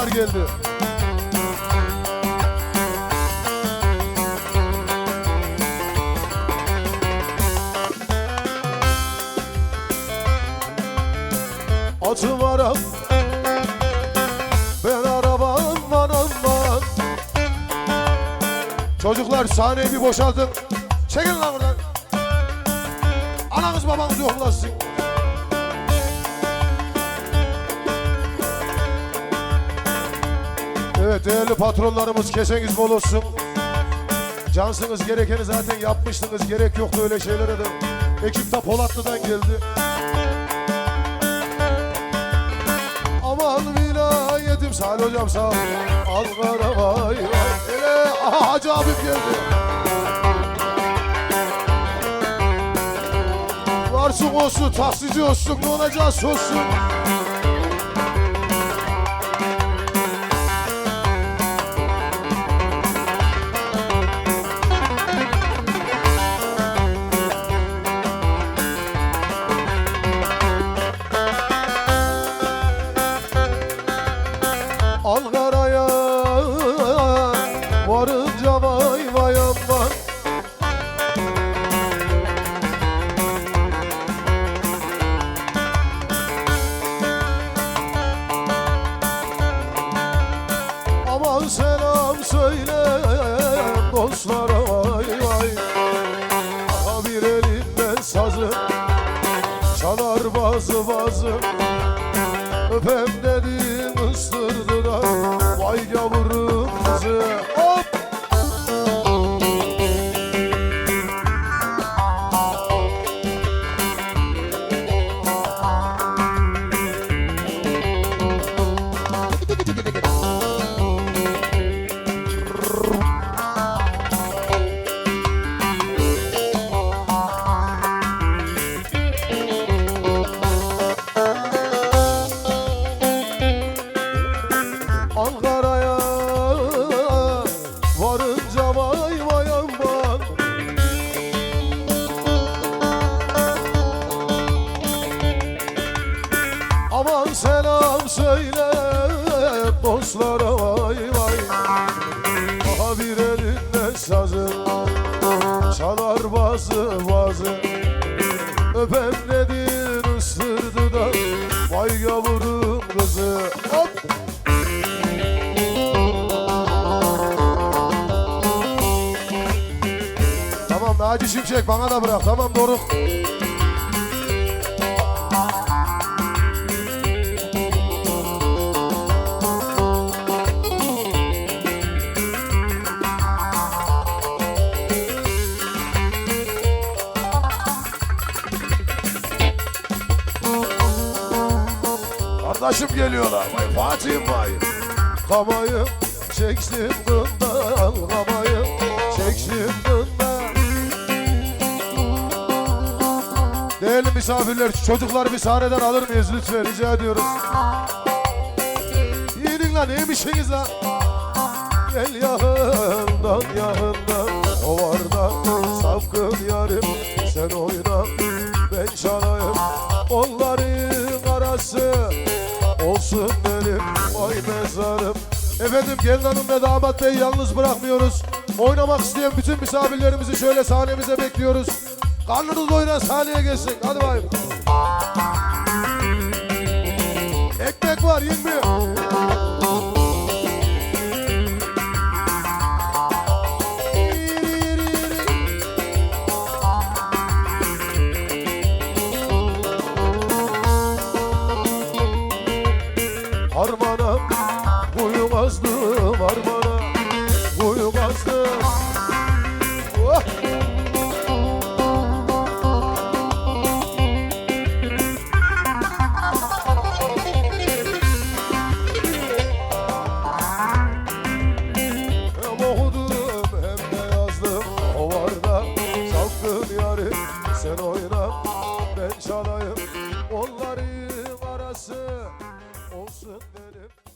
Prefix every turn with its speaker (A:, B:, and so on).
A: çocuklar geldi. Atım var, ben arabam var aman. Çocuklar sahneyi bir boşaltın. Çekin lan buradan. Ananız babanız yoklasın. Evet değerli patronlarımız, keseniz bol olsun. Cansınız, gerekeni zaten yapmıştınız. Gerek yoktu öyle şeylere de. Ekip de Polatlı'dan geldi. Aman vilayetim Salih hocam sağ ol. Ankara vay vay. Hele aha Hacı abim geldi. Varsın olsun, taksici olsun, ne olacağız olsun. Ankara'ya varınca vay vay aman. Aman selam söyle dostlara vay vay. Aha bir elimden sazı çalar bazı bazı. Öpem dedin ıstırdı da vay gavurum kızı. Hop! Ankara'ya varınca vay vay aman. Aman selam söyle dostlara vay vay. Aha bir elinde sazı çalar bazı bazı. Öpem dedin ısırdı da vay gavurum kızı. Hop! Tamam Naci Şimşek bana da bırak. Tamam Doruk. Kardeşim geliyorlar. Vay Fatih'im vay. Kamayı çeksin kından, kamayı çeksin kından. Değerli misafirler, çocuklar bir sahneden alır mıyız lütfen, rica ediyoruz. Yiğidin lan, neymişsiniz lan? Gel yakından yakından, o var da sapkın yarim. Sen oyna, ben çalayım, onların arası olsun benim vay mezarım. Efendim gelin hanım ve damat bey yalnız bırakmıyoruz. Oynamak isteyen bütün misafirlerimizi şöyle sahnemize bekliyoruz. Karnınız doyuran sahneye gelsin. Hadi bayım. Ekmek var, yenmiyor. Harmana uyumazdım, harmana uyumazdım. Oh! Hem okudum hem de yazdım, o var da sapkın yarim. Sen oyna, ben çalayım, onların arası olsun benim.